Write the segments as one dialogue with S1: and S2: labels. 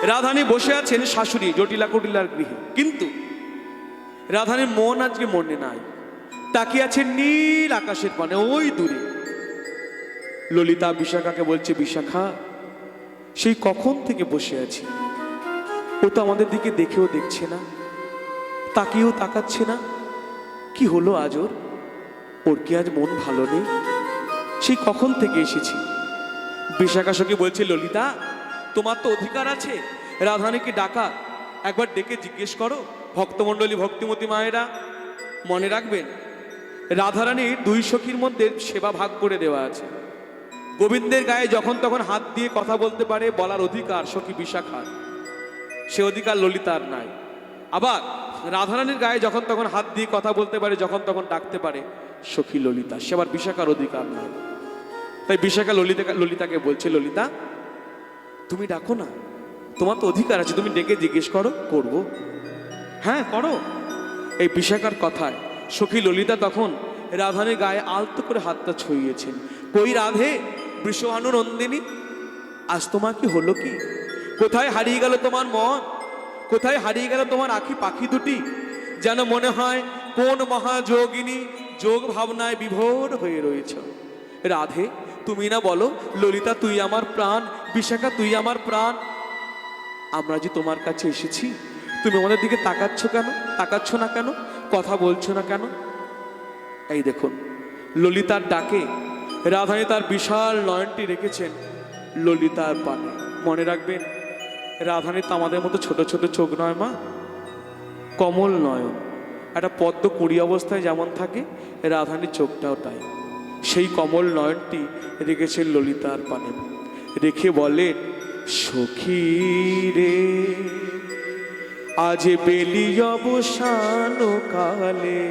S1: রাধারানী বসে আছেন শাশুড়ি জটিলা কুটিলার গৃহে, কিন্তু রাধারানীর মন আজকে মনে নাই। তাকিয়ে আছে নীল আকাশের পানে, ওই দূরে। ললিতা বিশাখাকে বলছে, বিশাখা, সেই কখন থেকে বসে আছি, ও তো আমাদের দিকে দেখেও দেখছে না, তাকিয়েও তাকাচ্ছে না। কি হলো আজ ওর? ওর কি আজ মন ভালো নেই? সেই কখন থেকে এসেছি। বিশাখা সখী বলছে, ললিতা, তোমার তো অধিকার আছে রাধারানীকে ডাকা, একবার ডেকে জিজ্ঞেস করো। ভক্তমণ্ডলী, ভক্তিমতী মায়েরা মনে রাখবেন, রাধারানীর দুই সখীর মধ্যে সেবা ভাগ করে দেওয়া আছে। গোবিন্দের গায়ে যখন তখন হাত দিয়ে কথা বলতে পারে, বলার অধিকার সখী বিশাখার, সে অধিকার ললিতার নাই। আবার রাধারানীর গায়ে যখন তখন হাত দিয়ে কথা বলতে পারে, যখন তখন ডাকতে পারে, সখী ললিতা, সে আবার বিশাখার অধিকার নাই। তাই বিশাখা ললিতাকে বলছে, ললিতা, তুমি ডাকো না, তোমার তো অধিকার আছে, তুমি ডেকে জিজ্ঞেস করো। করব, হ্যাঁ করো। এই বিশাখার কথায় সখী ললিতা তখন রাধারানীর গায়ে আলতো করে হাতটা ছুঁয়েছেন। কই রাধে, বৃষভানু নন্দিনী, আজ তোমার কি হলো? কি কোথায় হারিয়ে গেল তোমার মন? কোথায় হারিয়ে গেল তোমার আঁখি পাখি দুটি? যেন মনে হয় কোন মহাযোগিনী যোগ ভাবনায় বিভোর হয়ে রয়েছ। রাধে, তুমি না বলো, ললিতা তুই আমার প্রাণ, বিশাখা তুই আমার প্রাণ। আমরা যে তোমার কাছে এসেছি, তুমি আমাদের দিকে তাকাচ্ছ কেন? তাকাচ্ছ না কেন? কথা বলছো না কেন? এই দেখুন, ললিতার ডাকে রাধারানী তার বিশাল নয়নটি রেখেছেন ললিতার পানে। মনে রাখবেন, রাধারানী তো আমাদের মতো ছোট ছোট চোখ নয় মা, কমল নয়ন। একটা পদ্ম কুড়ি অবস্থায় যেমন থাকে, রাধারানীর চোখটাও তাই। সেই কমল নয়নটি রেখেছেন ললিতার পানে, রেখে বলেন, সখী রে, আজ বেলি অবসান কালে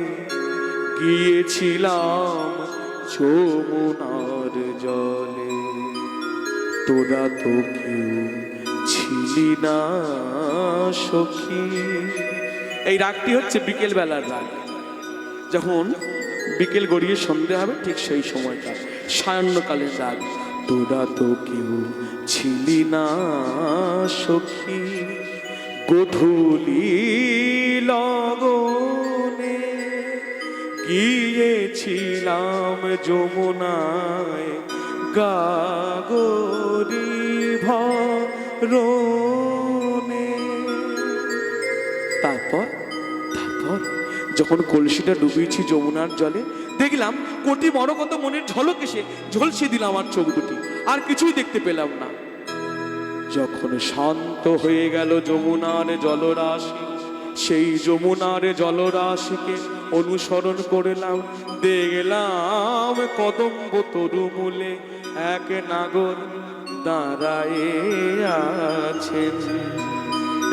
S1: গিয়েছিলাম যমুনার জলে, তোরা তো কেউ ছিলি না সখী। এই রাগটি হচ্ছে বিকেল বেলার রাগ, যখন বিকেল গড়িয়ে সন্ধে হবে, ঠিক সেই সময়টা সায়াহ্নকালের রাগ। তোরা তো কেউ ছিলি না সখী, গোধূলি লগনে গিয়েছিলাম যমুনায় গাগরি ভরণে। তারপর যখন কলসিটা ডুবিয়েছি যমুনার জলে, দেখলাম কোটি মরকত মনের ঝলক এসে ঝলসে দিল আমার চোখ দুটি, আর কিছুই দেখতে পেলাম না। যখন শান্ত হয়ে গেল যমুনার জলরাশি, সেই যমুনার জলরাশিকে অনুসরণ করলাম। দেখলাম কদম্ব তরুমূলে এক নাগর দাঁড়ায়ে আছেন।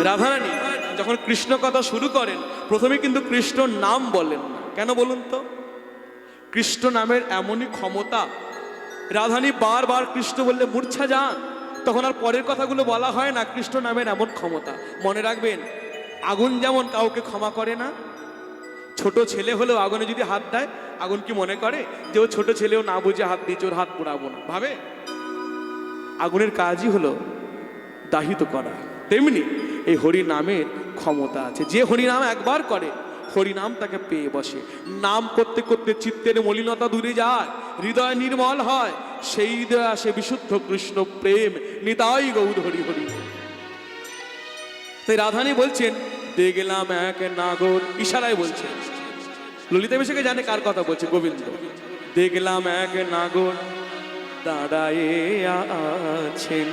S1: রাধারানী যখন কৃষ্ণ কথা শুরু করেন, প্রথমে কিন্তু কৃষ্ণ নাম বলেন না। কেন বলুন তো? কৃষ্ণ নামের এমনই ক্ষমতা, রাধারানী বারবার কৃষ্ণ বললে মূর্ছা যান, তখন আর পরের কথাগুলো বলা হয় না। কৃষ্ণ নামের এমন ক্ষমতা। মনে রাখবেন, আগুন যেমন কাউকে ক্ষমা করে না, ছোট ছেলে হলেও আগুনে যদি হাত দেয়, আগুন কি মনে করে যে ও ছোট ছেলেও না বুঝে হাত দিয়েছে, ওর হাত পোড়াবো না? ভাবে আগুনের কাজই হলো দাহিত করা। তেমনি এই হরি নামের ক্ষমতা আছে। যে হরি নাম একবার করে, হরি নাম তাকে পেয়ে বসে। নাম করতে করতে চিত্তের মলিনতা দূরে যায়, হৃদয় নির্মল হয়, সেই হৃদয় আসে বিশুদ্ধ কৃষ্ণ প্রেম। নিতাই গৌর হরি হরি। তাই রাধারানী বলছেন, দেখলাম এক নাগর, ইশারায় বলছেন। ললিতা বিশাখা জানে কার কথা বলছে, গোবিন্দ। দেখলাম এক নাগর দাঁড়ায়ে আছেন।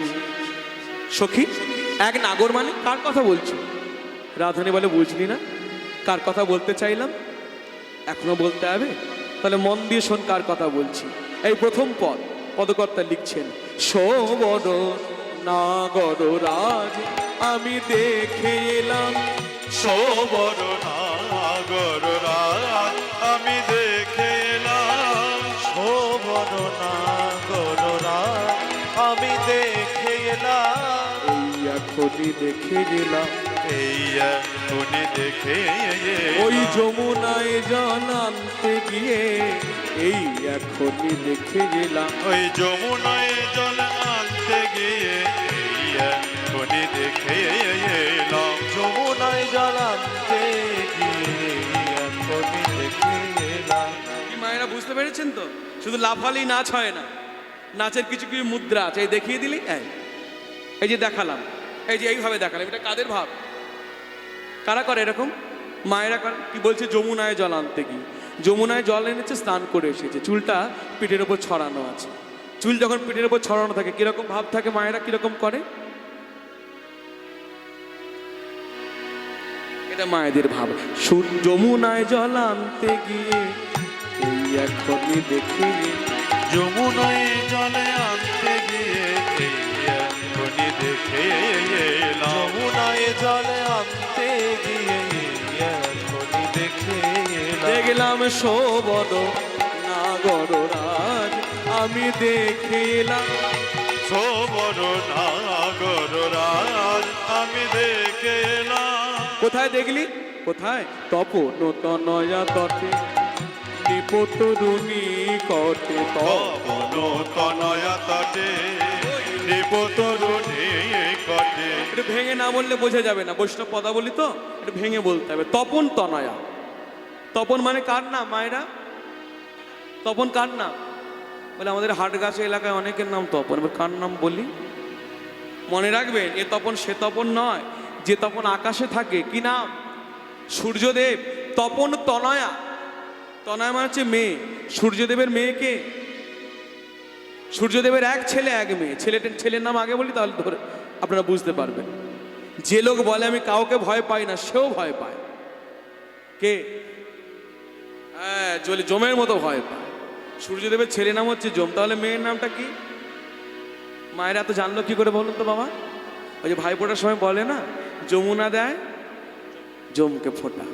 S1: সখী, এক নাগর মানে কার কথা বলছো? রাধারানী বলে, বুঝলি না কার কথা বলতে চাইলাম? এখনো বলতে হবে? তাহলে মন দিয়ে শোন কার কথা বলছি। এই প্রথম পদ পদকর্তা লিখছেন, সবর নাগর রাজ আমি দেখে এলাম।
S2: সবর নাগর রাজ আমি দেখে এলাম। সবর নাগর রাজ আমি দেখে এলাম।
S1: এই এখনই দেখে গেলাম,
S2: এই এখনই দেখে
S1: ওই যমুনায় জল আনতে গিয়ে, এই এখনই দেখে গেলাম।
S2: ওই যমুনায় জল আনতে গিয়ে, এই এখনই দেখে এলাম।
S3: যমুনায় জল আনতে গিয়ে এখনই দেখে এলাম।
S1: কি মায়েরা বুঝতে পেরেছেন তো? শুধু লাফালেই নাচ হয় না, নাচের কিছু কিছু মুদ্রা আছে। এই দেখিয়ে দিলি, এই যে দেখালাম, এই যে এইভাবে দেখালাম, এটা কাদের ভাব? কারা করে এরকম? মায়েরা করে। কি বলছে? যমুনায় জল আনতে গিয়ে, যমুনায় জল এনেছে, স্নান করে এসেছে, চুলটা পিঠের ওপর ছড়ানো আছে। চুল যখন পিঠের ওপর ছড়ানো থাকে কিরকম ভাব থাকে? মায়েরা কিরকম করে? এটা মায়েদের ভাব। যমুনায় জল আনতে গিয়ে এই এখনই দেখে।
S2: যমুনায় জলে আনতে গিয়ে এই এখনই দেখে এলাম।
S3: যমুনায় জলে আনতে গিয়ে এখনই দেখে এলাম।
S1: দেখলাম সবদ নাগরাজ, আমি দেখে এলাম।
S2: সবর নাগরাজ আমি দেখে এলাম।
S1: কোথায় দেখলি? কোথায়? তপন তনয়া তটে, নিপতরুণী কটে।
S2: তপন তনয়া তটে, নিপতরুণী কটে।
S1: একটু ভেঙে না বললে বোঝা যাবে না, বৈষ্ণব পদাবলী তো, একটু ভেঙে বলতে হবে। তপন তনয়া। তপন মানে কার নাম মায়েরা? তপন কার নাম? বলে আমাদের হাটগাছা এলাকায় অনেকের নাম তপন। এবার কার নাম বলি? মনে রাখবেন, এ তপন সে তপন নয়, যে তপন আকাশে থাকে। কি নাম? সূর্যদেব। তপন তনয়া। তনয়া মানে হচ্ছে মেয়ে। সূর্যদেবের মেয়েকে, সূর্যদেবের এক ছেলে এক মেয়ে। ছেলের নাম আগে বলি, তাহলে ধরে আপনারা বুঝতে পারবেন। যে লোক বলে আমি কাউকে ভয় পাই না, সেও ভয় পায়। কে? হ্যাঁ, জমের মতো ভয় পায়। সূর্যদেবের ছেলে নাম হচ্ছে যম, তাহলে মেয়ের নামটা কি? মায়েরা তো জানলো কি করে বলুন তো বাবা? ওই যে ভাইফোঁটার সময় বলে না, যমুনা দেয় যমকে ফোঁটা।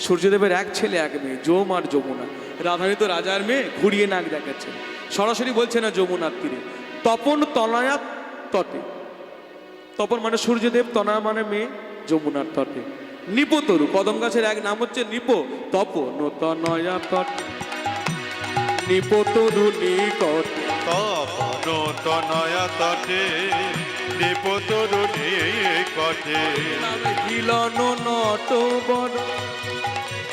S1: সূর্যদেবের এক ছেলে এক মেয়ে, যম আর যমুনা। রাধানী তো রাজার মেয়ে, ঘুরিয়ে নাক দেখাচ্ছে, সরাসরি বলছে না যমুনার তীরে। তপন তনয়া তটে। তপন মানে সূর্যদেব, তনয়া মানে মেয়ে, যমুনার তটে। নিপতরু, কদম গাছের এক নাম হচ্ছে নিপ। তপন তনয়া তটে, নিপতরু নিকটে।
S2: তপন তনয়া তটে, নিপতরুণী কটে।
S1: হিলন নট বন,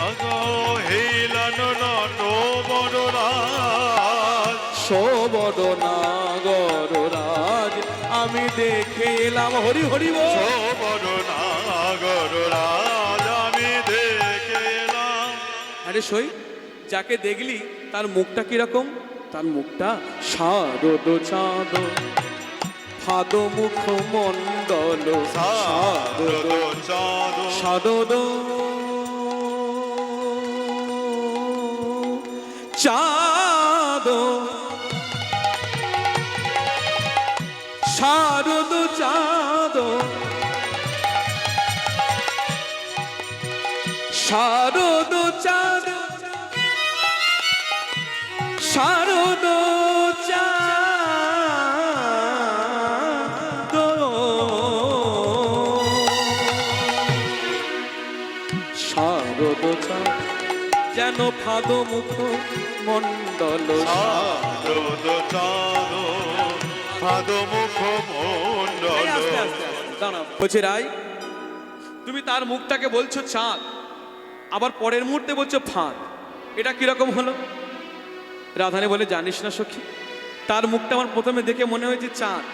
S2: আগো হিলন নট বনরাজ।
S1: সবদ নাগরাজ আমি দেখে এলাম। হরি হরি বল।
S2: সবর নাগরাজ আমি দেখে এলাম।
S1: আরে সই, যাকে দেখলি তার মুখটা কিরকম? তার মুখটা শারদ চাঁদ, ফাদ মুখ মণ্ডল।
S2: শারদ চাঁদ,
S1: শারদ চাঁদ, শারদ চাঁদ, শারদ চাঁদ, শারদ চাঁদ, শারদ চাঁদ যেন ফাদ মুখ মণ্ডল।
S2: শারদ চাঁদ, ফাদ মুখ মণ্ডল।
S1: বলছে রাই, তুমি তার মুখটাকে বলছো চাঁদ, আবার পরের মুহূর্তে বলছো ফাঁদ, এটা কিরকম হলো? রাধানী বলে, জানিস না সখী, তার মুখটা আমার প্রথমে দেখে মনে হয়েছে চাঁদ,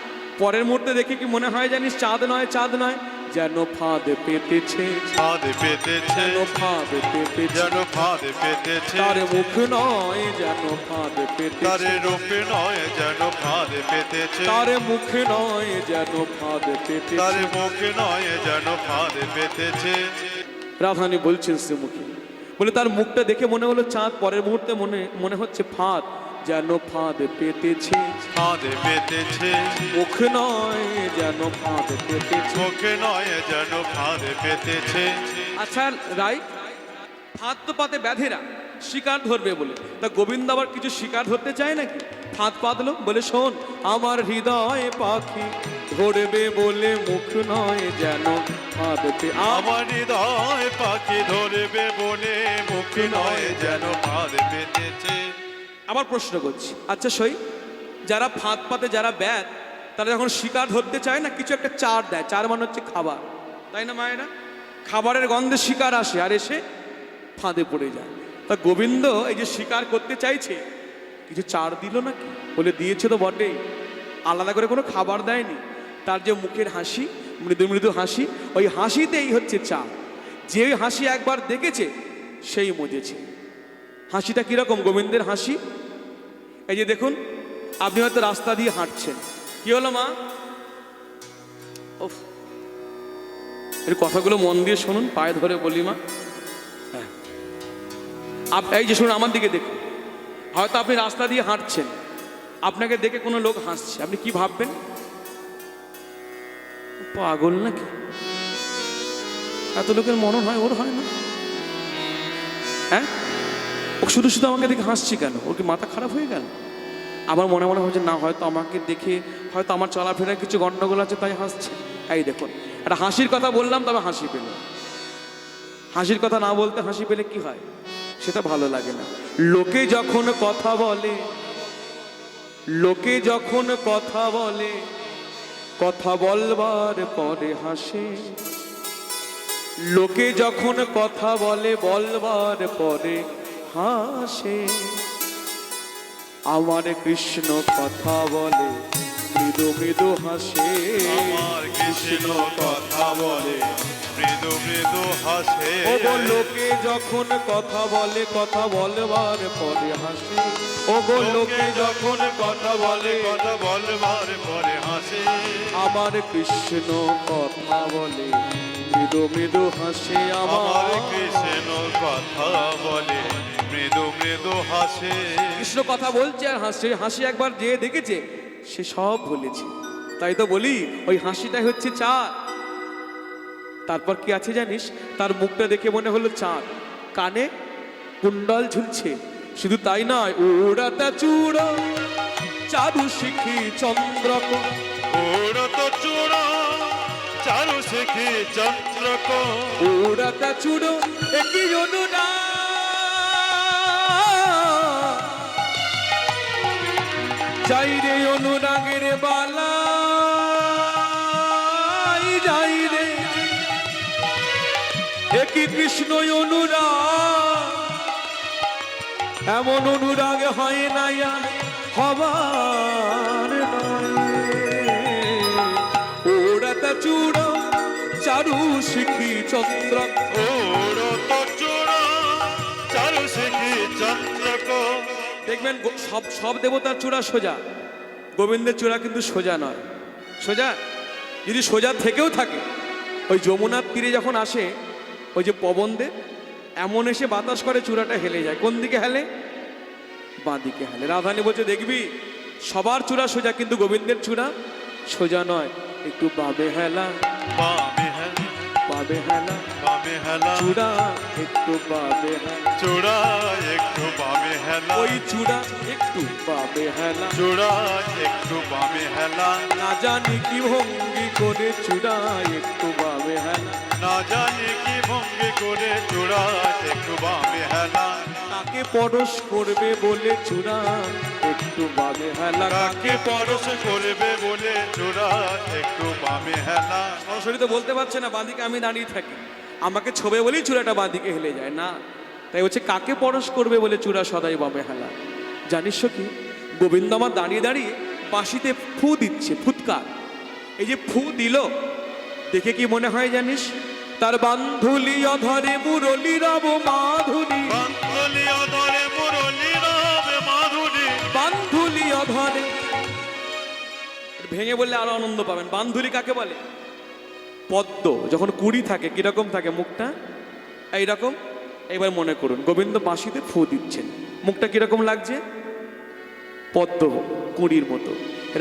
S1: পরের মুহূর্তে দেখে কি মনে হয় জানিস? চাঁদ নয়, চাঁদ নয়, যেন ফাঁদ পেতেছে,
S2: ফাঁদ পেতেছে,
S1: যেন ফাঁদ পেতেছে,
S2: যেন ফাঁদ পেতেছে।
S1: তার মুখ নয় যেন ফাঁদ পেতেছে,
S2: তার রূপ নয় যেন ফাঁদ পেতেছে,
S1: তার মুখ নয় যেন ফাঁদ পেতেছে,
S2: তার মুখ নয় যেন ফাঁদ পেতেছে।
S1: রাধানী বলছেন শ্রীমুখী, বলে তার মুখটা দেখে মনে হলো চাঁদ, পরের মুহূর্তে মনে হচ্ছে ফাঁদ, যেন ফাঁদ পেতেছে,
S2: ফাঁদ পেতেছে।
S1: মুখ নয় যেন ফাঁদ পেতেছে।
S2: মুখ নয় যেন ফাঁদ পেতেছে।
S1: আচ্ছা রাই, ফাঁদ তো পাতে ব্যাধেরা, শিকার ধরবে বলে, তা গোবিন্দ আবার কিছু শিকার ধরতে চায় নাকি? ফাঁদ পাতলো, বলে শোন, আমার হৃদয় পাখি ধরবে বলে মুখ নয় যেন ফাঁদ পে।
S2: আমার হৃদয় পাখি ধরবে বলে মুখ নয় যেন ফাঁদ পেতেছে।
S1: আবার প্রশ্ন করছি, আচ্ছা সই, যারা ফাঁদ পাতে, যারা ব্যাধ, তারা যখন শিকার ধরতে চায় না, কিছু একটা চার দেয়। চার মানে হচ্ছে খাবার, তাই না মায়েরা? খাবারের গন্ধে শিকার আসে আর এসে ফাঁদে পড়ে যায়। তা গোবিন্দ এই যে শিকার করতে চাইছে, কিছু চার দিল নাকি? বলে দিয়েছে তো বটেই, আলাদা করে কোনো খাবার দেয়নি। তার যে মুখের হাসি, মৃদু মৃদু হাসি, ওই হাসিতেই হচ্ছে চার। যে হাসি একবার দেখেছে সেই মজেছে। হাসিটা কিরকম গোবিন্দের হাসি? এই যে দেখুন, আপনি হয়তো রাস্তা দিয়ে হাঁটছেন, কি হলো মা? এর কথাগুলো মন দিয়ে শুনুন, পায়ে ধরে বলি মা। হ্যাঁ, এই যে শুনুন, আমার দিকে দেখুন। হয়তো আপনি রাস্তা দিয়ে হাঁটছেন, আপনাকে দেখে কোনো লোক হাসছে, আপনি কি ভাববেন? পাগল নাকি? এত লোকের মনন হয়, ওর হয় না? হ্যাঁ, ও শুধু শুধু আমাকে দেখে হাসছি কেন? ওর কি মাথা খারাপ হয়ে গেল? আমার মনে মনে হচ্ছে না, হয়তো আমাকে দেখে হয়তো আমার চলাফেরায় কিছু গন্ডগোল আছে তাই হাসছে। এই দেখুন, একটা হাসির কথা বললাম, তবে হাসি পেল। হাসির কথা না বলতে হাসি পেলে কি হয়? সেটা ভালো লাগে না। লোকে যখন কথা বলে, লোকে যখন কথা বলে, কথা বলবার পরে হাসে। লোকে যখন কথা বলে, বলবার পরে হাসে। আমার কৃষ্ণ কথা বলে, মৃদু মৃদু হাসে।
S2: আমার কৃষ্ণ কথা বলে, মৃদু মৃদু হাসে।
S1: ও গো লোকে যখন কথা বলে, কথা বলবার পরে হাসে। ও গো লোকে যখন কথা বলে,
S2: কথা বলবার পরে হাসে।
S1: আমার কৃষ্ণ কথা বলে, মৃদু মৃদু হাসে।
S2: আমার কৃষ্ণ কথা বলে, মৃদু মৃদু হাসে।
S1: কৃষ্ণ কথা বলছে আর হাসছে। হাসি একবার যে দেখেছে সে সব ভুলেছে। তাই তো বলি, ওই হাসিটাই হচ্ছে চাঁদ। তারপর কি আছে জানিস? তার মুখটা দেখে মনে হলো চাঁদ, কানে কুণ্ডল ঝুলছে। শুধু তাই নয়, ওড়াতা চূড়া চারু শিখি চন্দ্রক।
S2: ওরা তো চূড়া চারু শিখি চন্দ্রক।
S1: ওড়াতা চূড়ো একই অনুরা, যাই রে অনুরাগের বালা, যাই রে একই কৃষ্ণ অনুরাগ। এমন অনুরাগ হয় না আর হবার নয়। ওড়াতা চূড়া চারু শিখি চন্দ্র।
S2: ওরা তো চূড়া চারু শিখি চন্দ্রক।
S1: দেখবেন সব সব দেবতার চূড়া সোজা, গোবিন্দের চূড়া কিন্তু সোজা নয়। সোজা যদি সোজা থেকেও থাকে, ওই যমুনার তীরে যখন আসে ওই যে পবনদে এমন এসে বাতাস করে চূড়াটা হেলে যায়। কোন দিকে হেলে? বাঁ দিকে হেলে। রাধানী বলছে দেখবি সবার চূড়া সোজা, কিন্তু গোবিন্দের চূড়া সোজা নয়, একটু বাবে হেলা,
S2: বামে হেলা,
S1: বাবে হেলা,
S2: বামে হেলা।
S1: চূড়া একটু বাবে হেলা।
S2: চূড়া একটু বামে হেলা।
S1: ওই চূড়া একটু বাবে হেলা।
S2: চূড়া একটু বামে হেলা।
S1: না জানি কি ভঙ্গি করে চূড়া একটু বাবে হেলা।
S2: না জানি কি ভঙ্গি করে চূড়া একটু বামে হেলা।
S1: কাকে পরশ করবে বলে চূড়া একটু বাবে হেলা।
S2: কাকে পরশ করবে বলে চূড়া একটু বামে হেলা।
S1: সরাসরি তো বলতে পারছে না বাঁদিকে আমি দাঁড়িয়ে থাকি, আমাকে ছোবে বলেই চূড়াটা বাঁদিকে হেলে যায় না। তাই হচ্ছে কাকে পরশ করবে বলে চূড়া সদাই বাবে হেলা। জানিস কি, গোবিন্দ আমার দাঁড়িয়ে দাঁড়িয়ে বাঁশিতে ফু দিচ্ছে, ফুৎকার। এই যে ফু দিল দেখে কি মনে হয় জানিস? তার বান্ধুলি অধরে মুরলি রব মাধুরী।
S2: বান্ধলি অধরে মুরলি রবে মাধুরী।
S1: বান্ধুলি অধরে, ভেঙে বললে আরো আনন্দ পাবেন। বান্ধুলি কাকে বলে? পদ্ম যখন কুড়ি থাকে কিরকম থাকে মুখটা? এইরকম। এবার মনে করুন গোবিন্দ বাঁশিতে ফু দিচ্ছেন, মুখটা কিরকম লাগছে? পদ্ম কুড়ির মতো।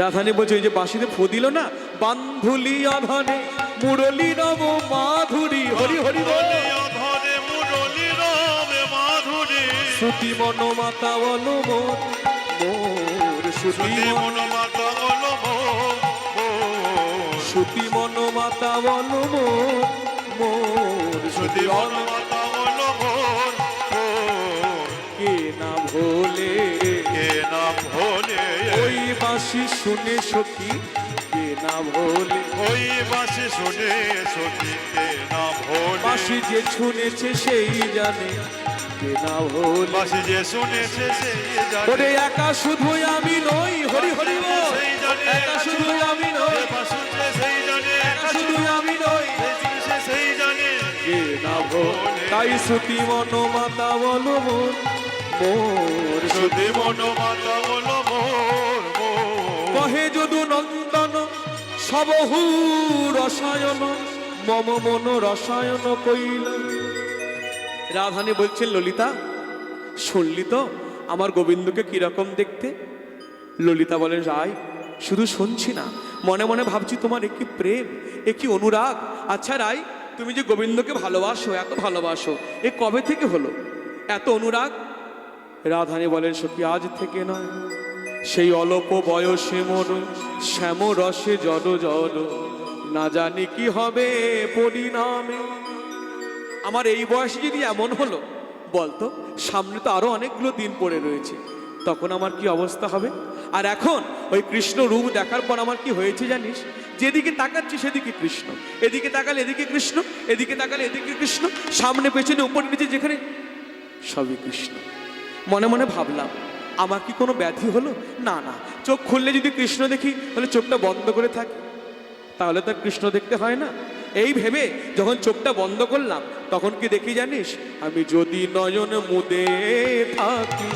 S1: রাধানী বলছে ওই যে বাঁশিতে ফু দিল না, বান্ধুলি অধরে মুরলি নব মাধুরী। হরি হরি বল।
S2: বান্ধলি অধরে মুরলি রবে মাধুরী।
S1: শ্রুতি মন মাতা বল মোর, মোর শ্রুতি
S2: শ্রুতি
S1: মন,
S2: মন মাতা বল মোর, মোর।
S1: শ্রুতি মন মাতা বল মোর, মোর
S2: শ্রুতি মন মাতা বল মোর, মোর।
S1: কে না ভোলে
S2: কে না ভোলে
S1: ওই বাঁশি শুনে সখী ভোলে।
S2: ওই বাঁশি শুনে সখী কে না ভোলে,
S1: বাঁশি যে শুনেছে সেই জানে কে না ভোলে।
S2: বাঁশি যে শুনেছে সেই জানে,
S1: ওরে একা শুধুই আমি নই, হরি হরি বল।
S2: সেই জানে,
S1: একা শুধুই আমি নই,
S2: যে বাঁশি শুনছে সেই জানে,
S1: একা শুধুই আমি নই,
S2: যে শুনছে সেই জানে
S1: কে না ভোলে। তাই শ্রুতি মন মাতা বলো মোর, মোর
S2: যদি মন মাতা বলো মোর মোর।
S1: কহে যদু নন্দন সবহু রসায়ন, মম মন রসায়ন কইল। রাধানী বলছেন ললিতা শুনলি তো আমার গোবিন্দকে কিরকম দেখতে? ললিতা বলেন রায় শুধু শুনছি না, মনে মনে ভাবছি তোমার একই প্রেম, একই অনুরাগ। আচ্ছা রায়, তুমি যে গোবিন্দকে ভালোবাসো, এত ভালোবাসো, এ কবে থেকে হলো এত অনুরাগ? রাধানী বলেন সখী আজ থেকে নয়, সেই অল্প বয়সে মোর শ্যাম রসে জড় জড়, না জানি কি হবে পরিণামে। আমার এই বয়সে যদি এমন হলো, বলতো সামনে তো আরো অনেকগুলো দিন পড়ে রয়েছে, তখন আমার কি অবস্থা হবে? আর এখন ওই কৃষ্ণ রূপ দেখার পর আমার কি হয়েছে জানিস? যেদিকে তাকাচ্ছি সেদিকে কৃষ্ণ, এদিকে তাকালে এদিকে কৃষ্ণ, এদিকে তাকালে এদিকে কৃষ্ণ, সামনে পেছনে উপর নিচে যেখানে সবই কৃষ্ণ। মনে মনে ভাবলাম আমার কি কোনো ব্যাধি হলো? না না, চোখ খুললে যদি কৃষ্ণ দেখি তাহলে চোখটা বন্ধ করে থাকি, তাহলে তো আর কৃষ্ণ দেখতে হয় না। এই ভেবে যখন চোখটা বন্ধ করলাম তখন কি দেখি জানিস? আমি যদি নয়ন মুদে থাকি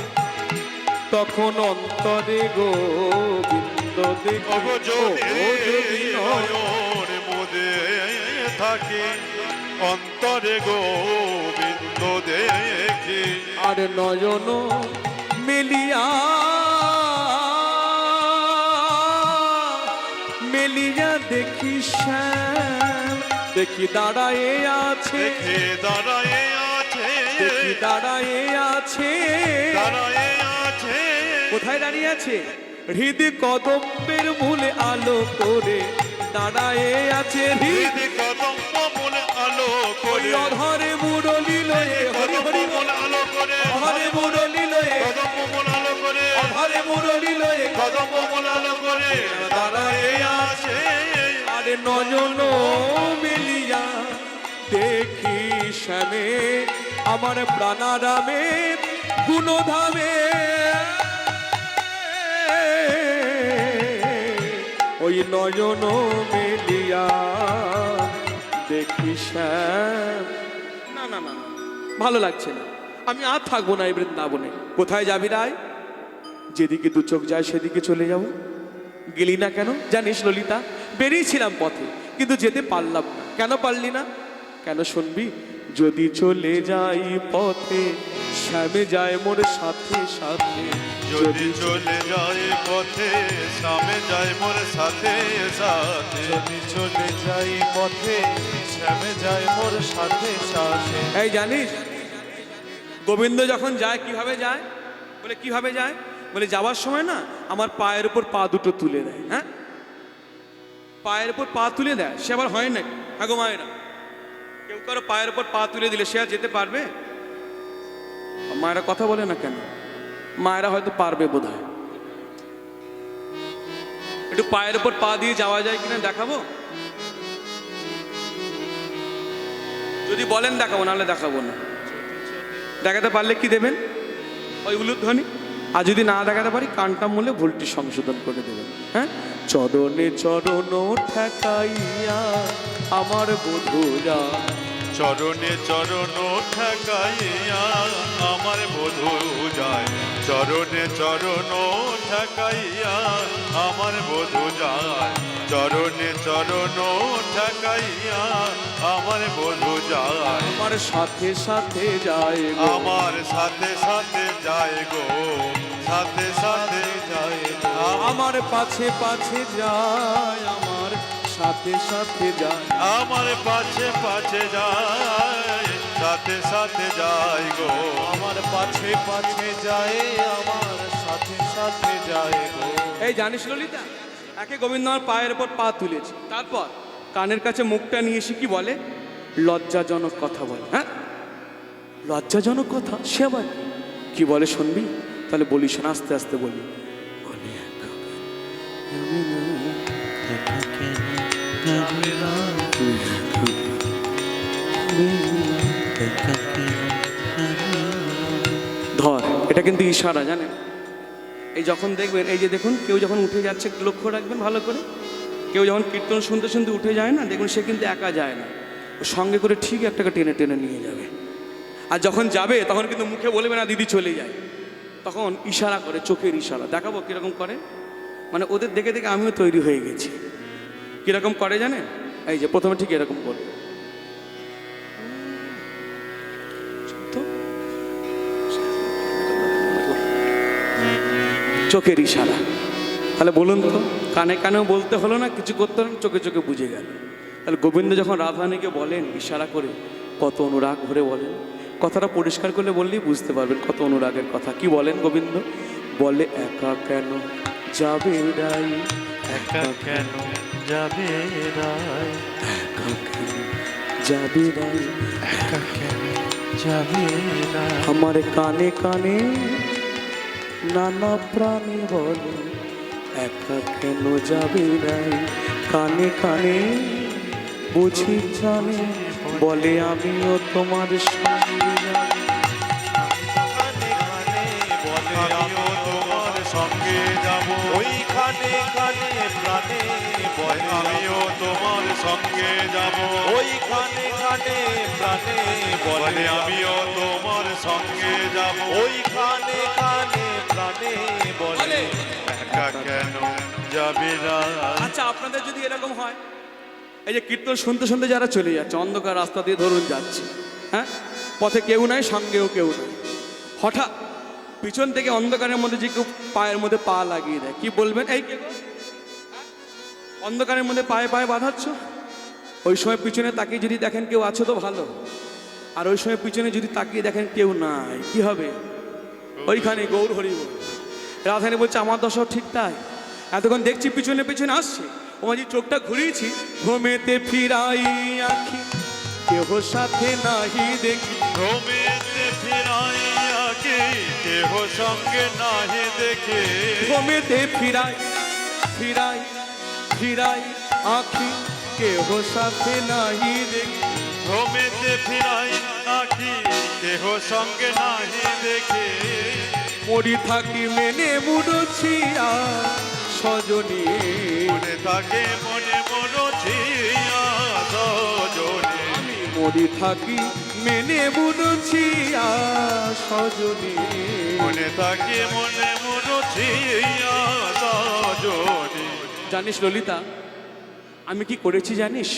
S1: তখন অন্তরে গোবিন্দ দেখি।
S2: ওগো যদি
S1: ও যদি নয়ন
S2: নয়ন মুদে থাকে, অন্তরে গোবিন্দ দেখি।
S1: আর নয়ন মেলিয়া মেলিয়া দেখি শ্যাম, দেখি দাঁড়ায়ে আছে,
S2: দেখে দাঁড়ায়ে আছে,
S1: দেখি দাঁড়ায়ে আছে।
S2: দাঁড়ায়ে আছে,
S1: কোথায় দাঁড়িয়ে আছে? হৃদ কদম্বের মূলে আলো করে দাঁড়ায়ে আছে। হৃদ
S2: হৃদ কদম্ব মূল আলো
S1: ওই
S2: করে,
S1: অধরে মুরলি লয়ে, হরি
S2: কদম্ব
S1: হরি
S2: মূল আলো করে,
S1: অধরে মুরলি লয়ে,
S2: কদম্ব মূল আলো করে,
S1: অধরে মুরলি লয়ে
S2: কদম্ব মূল আলো করে দাঁড়ায়ে আছে।
S1: আরে নয়ন মিলিয়া দেখি শ্যামে, আমার প্রাণারামে গুণধামে। ওই নয়ন মিলিয়া দেখি শ্যাম। না না না, ভালো লাগছে না, আমি আর থাকবো না এই বৃন্দাবনে। কোথায় যাবি রায়? যেদিকে দু চোখ যায় সেদিকে চলে যাব। গেলি না কেন জানিস ললিতা? বেরিয়েছিলাম পথে কিন্তু যেতে পারলাম না। কেন পারলি না? কেন শুনবি? যদি চলে যাই পথে শ্যামে যায় মোর সাথে সাথে,
S2: যদি চলে যায় পথে শ্যামে যায় মোর সাথে সাথে,
S3: যদি চলে যাই পথে শ্যামে যায় মোর সাথে সাথে।
S1: এই জানিস গোবিন্দ যখন যায় কিভাবে যায়? বলে কিভাবে যায়? বলে যাওয়ার সময় না আমার পায়ের উপর পা দুটো তুলে দেয়। হ্যাঁ, পায়ের উপর পা তুলে দেয়। সে আবার হয় নাকি? হ্যাঁ গো মায়েরা, কেউ কারো পায়ের উপর পা তুলে দিলে সে আর যেতে পারবে? মায়েরা কথা বলে না কেন? মায়েরা হয়তো পারবে বোধ হয়। একটু পায়ের উপর পা দিয়ে যাওয়া যায় কিনা দেখাবো? যদি বলেন দেখাবো, নাহলে দেখাবো না। দেখাতে পারলে কি দেবেন? ওই উলুধ্বনি। আর যদি না দেখাতে পারি কানটা মূলে ভুলটি সংশোধন করে দেবেন। হ্যাঁ, চরণে চরণ ঠেকাইয়া আমার বধূরা,
S2: চরণে চরণ ঠেকাইয়া আমার বধূ যায়, চরণে চরণ ঠেকাইয়া আমার বধূ যায়, চরণে চরণ ঠেকাইয়া আমার বধূ যায়।
S1: আমার সাথে সাথে যায় গো,
S2: আমার সাথে সাথে যায় গো, সাথে সাথে যায় গো।
S1: আমার পাছে পাছে যায়, আমার সাথে সাথে যায়।
S2: আমার পাছে পাছে যায়, সাথে সাথে যায় গো।
S3: আমার পাছে পাছে যায়, আমার সাথে সাথে যায় গো।
S1: এই জানিস ললিতা, একে গোবিন্দ আমার পায়ের উপর পা তুলেছে, তারপর কানের কাছে মুখটা নিয়ে এসে কি বলে? লজ্জাজনক কথা বলে। হ্যাঁ, লজ্জাজনক কথা। সে আবার কি বলে শুনবি? তাহলে বলি শোন, আস্তে আস্তে বলি। বলি ধর, এটা কিন্তু ইশারা, জানেন? এই যখন দেখবেন, এই যে দেখুন, কেউ যখন উঠে যাচ্ছে লক্ষ্য রাখবেন ভালো করে। কেউ যখন কীর্তন শুনতে শুনতে উঠে যায় না, দেখুন সে কিন্তু একা যায় না, ও সঙ্গে করে ঠিক একটাকে টেনে টেনে নিয়ে যাবে। আর যখন যাবে তখন কিন্তু মুখে বলবে না দিদি চলে যায়, তখন ইশারা করে, চোখের ইশারা। দেখাবো কীরকম করে, মানে ওদের দেখে দেখে আমিও তৈরি হয়ে গেছি। কীরকম করে জানেন? এই যে প্রথমে ঠিক এরকম করবে, চোখের ইশারা। তাহলে বলুন তো, কানে কানেও বলতে হলো না, কিছু করতে হলো না, চোখে চোখে বুঝে গেল। তাহলে গোবিন্দ যখন রাধারানীকে বলেন ইশারা করে, কত অনুরাগ ভরে বলেন। কথাটা পরিষ্কার করলে বললেই বুঝতে পারবেন কত অনুরাগের কথা। কি বলেন গোবিন্দ? বলে একা কেন যাবে রাই,
S3: একা কেন যাবে রায়,
S1: একা কেন যাবে রাই,
S3: একা কেন যাবে রায়।
S1: আমার কানে কানে নানা প্রাণী বলে, একা কেন যাবে রাই। কানে কানে বুঝি জানে, বলে আমিও তোমার সঙ্গে যাব।
S3: খানে খানে বলে
S2: আমিও তোমার সঙ্গে যাব,
S3: ওই খানে খানে প্রাণে বলে
S2: আমিও তোমার সঙ্গে যাব,
S3: ওই খানে খানে প্রাণে
S2: বলে
S3: বলে
S2: আমিও তোমার সঙ্গে যাব।
S3: ওই খানে খানে প্রাণে বলে
S2: একা কেন যাবে রায়।
S1: আচ্ছা, আপনাদের যদি এরকম হয়, এই যে কীর্তন শুনতে শুনতে যারা চলে যাচ্ছে, অন্ধকার রাস্তা দিয়ে ধরুন যাচ্ছে, হ্যাঁ, পথে কেউ নাই, সঙ্গেও কেউ নাই, হঠাৎ পিছন থেকে অন্ধকারের মধ্যে যে কেউ পায়ের মধ্যে পা লাগিয়ে দেয়, কি বলবেন? এই কে গো? হ্যাঁ? অন্ধকারের মধ্যে পায়ে পায়ে বাঁধাচ্ছ। ওই সময় পিছনে তাকিয়ে যদি দেখেন কেউ আছে তো ভালো, আর ওই সময় পিছনে যদি তাকিয়ে দেখেন কেউ নাই, কি হবে? ওইখানে গৌর হরি বল। রাধারানী বলছে আমার দশাও ঠিক তাই। এতক্ষণ দেখছি পিছনে পিছনে আসছে, ও মাঝে চোখটা ঘুরিয়েছি, ঘুমেতে ফিরাই আখি, কেহ সাথে নাহি দেখি।
S2: ভ্রমেতে ফিরাইয়া কে কেহ সঙ্গে নাহি দেখে,
S1: ঘুমেতে ফিরাই ফিরাই ফিরাই আখি, কেহ সাথে নাহি দেখি।
S2: ভ্রমেতে ফিরাই আখি কেহ সঙ্গে নাহি দেখে,
S1: মরি থাকি মেনে মুড়ছিয়া সজনী,
S2: মনে থাকে মনে মরছিয়া সজনে,
S1: মরি থাকি মেনে মুড়ছিয়া সজনী।
S2: মনে থাকে মনে মরছিয়া সজনে।
S1: জানিস ললিতা, আমি কি করেছি জানিস?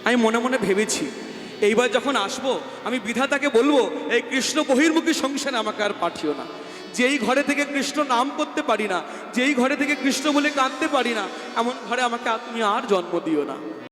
S1: আমি মনে মনে ভেবেছি, এইবার যখন আসবো আমি বিধাতাকে বলবো, এই কৃষ্ণ বহির্মুখী সংসারে আমাকে আর পাঠিও না। যেই ঘরে থেকে কৃষ্ণ নাম করতে পারি না, যেই ঘরে থেকে কৃষ্ণ বলে কাঁদতে পারি না, এমন ঘরে আমাকে তুমি আর জন্ম দিও না।